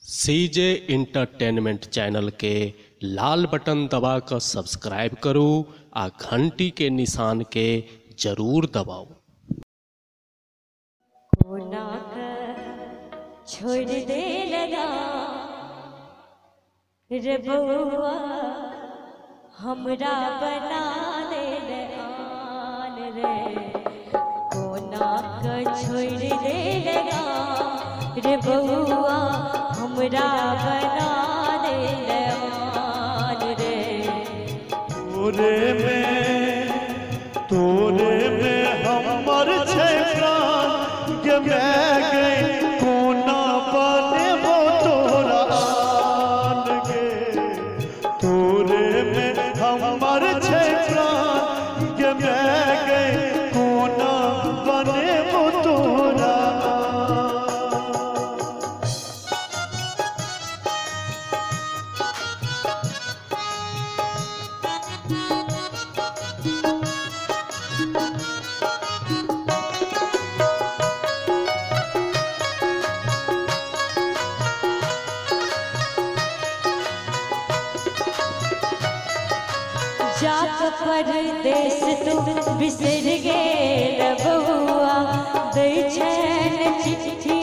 सीजे entertainment channel के लाल button दबाकर subscribe करो आ घंटी के निशान के जरूर दबाओ। कोना छोड़ दे लगा रे बउआ हमरा बना दे आन रे। कोना छोड़ दे लगा रे बउआ हमरा बना दे आन रे। तोरे में हमर छै प्राण के मैं गई कोना बने वो तोरा आन गे। तोरे में हमर छै प्राण के मैं गई कोना बने वो तोरा जात परदेस तू बिसर गेल बउआ दै छैन चिट्ठी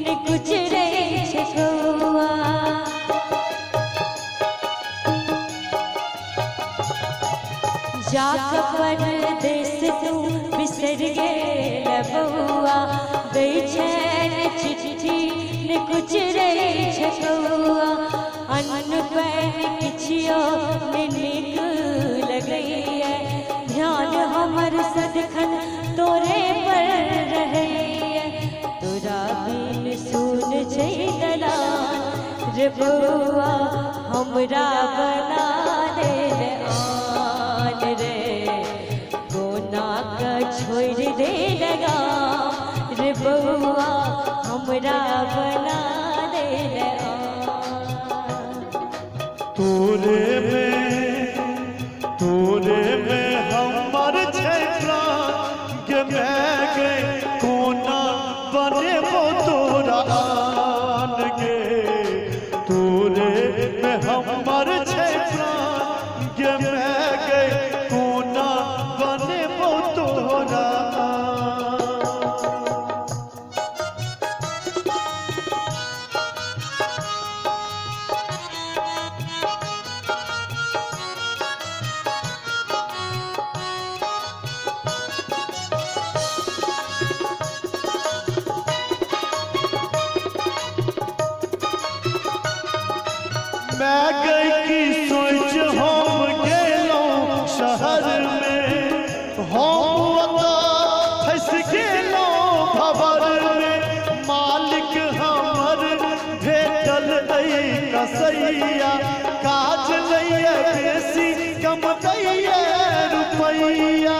ने कुछ रे छकौआ। जात परदेस तू बिसर गेल बउआ दै छैन चिट्ठी ने कुछ रे छकौआ। अन्न पैन किछियो निक लगैया ध्यान हमर सदखन तोरे पर रहैया। तोरा बिन सुन छै दलान रे बउआ हमरा बना दे आन रे। कोना छोड़ दे लगा रे बउआ हमरा बना दे आन। तोरे में हमर छै प्राण के मैं गई कोना बने वो तोरा आन गे। तोरे में हमर छै प्राण के मैं गई कोना बने वो तोरा मैं गई की सोच हम गेलों शहर में हम फंस गेलों भवर में। मालिक हमर भेटल कसैया काज लैया बेसी कम दैया रुपैया।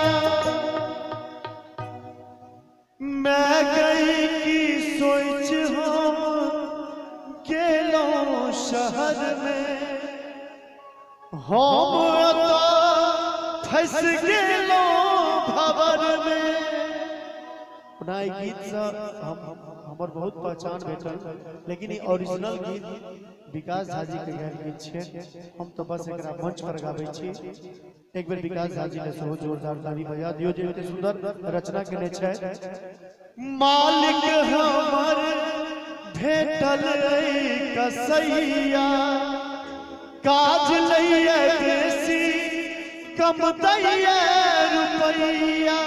मैं गई की सोच हम गेलों शहर में हम फंस गेलों भवर में। गीत से हमर बहुत पहचान भेटल लेकिन ई ओरिजिनल गीत विकास झा जी के गीत छै। हम तो बस एकरा मंच पर गाबै छी। एक बेर विकास झा जी ने सेहो जोरदार ताली बजा दियो जे एते सुंदर रचना केने छै। मालिक हमर भेटल कसैया काज लैया बेसी कम दैया रुपैया।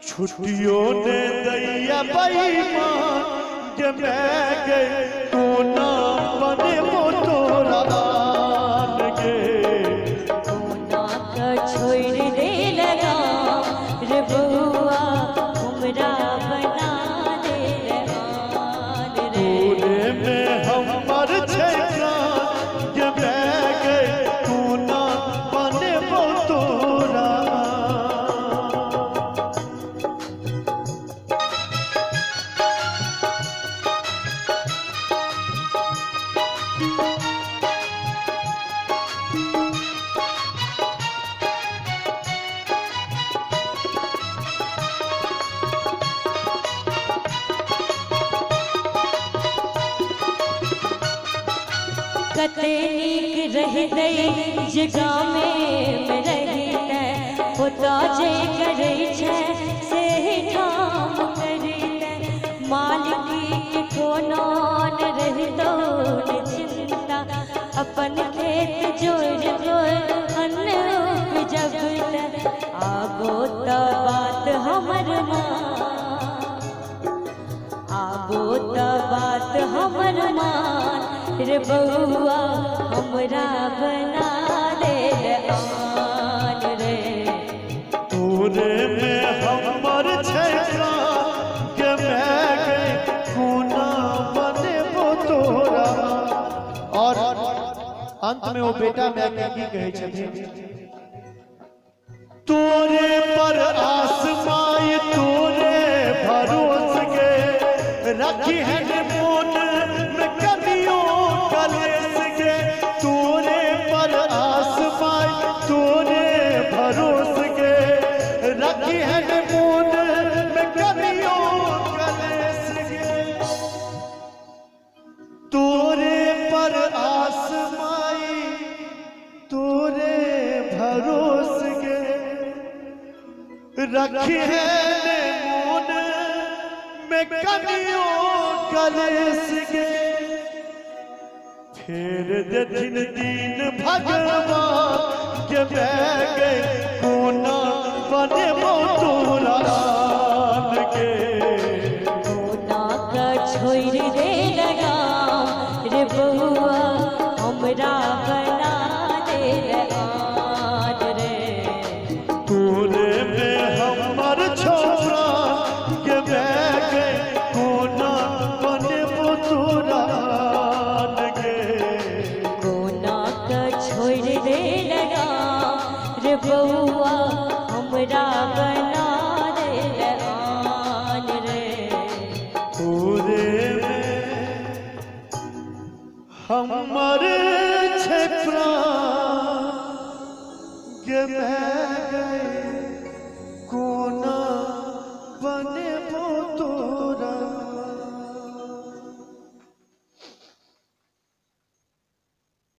छुट्टियों ने दैया बेईमान के मैं गई कोना बने वो तोरा आन गे। कोना छोड़ दे लगा रे बउआ हमरा बना दे आन रे। तोरे में हमर छै प्राण के मैं गई कोना बने वो तोरा। कते नीक रहते जगह में रहते होता जे करे छे से काम करते मालिकी के कोनो न रहतो न चिंता अपन खेत जोड़ जोड़ अन्न उपजबते आगो त बात हमर आगो त बात हमर मान रे बउआ हमरा बना दे आन रे तोरे में हमर छैका के मैं गई कोना बने वो तोरा। और अंत में वो बेटा मैं की कहे छथिन तोरे पर आसमाई तोरे भरोस के रखी है मोन में कदियों कलेस के तोरे पर आसमाई तोरे भरोस के रखी है मोन में कदियों कलेस के तोरे पर आसमाई तोरे भरोस के रखी है मोन में कदियों कलेस के फिर दिन दिन भगवान के मैं गए कोना बने मोतोरा के कोना का छोड़ दे लगा रे बउआ हमरा बना दे आन रे तोरे में हमर छोरा के मैं गए कोना बने मोतोरा के कोना का छोड़ दे लगा रे बउआ हमरा बना दे आन रे तोरे में हमर छै प्राण के मैं गए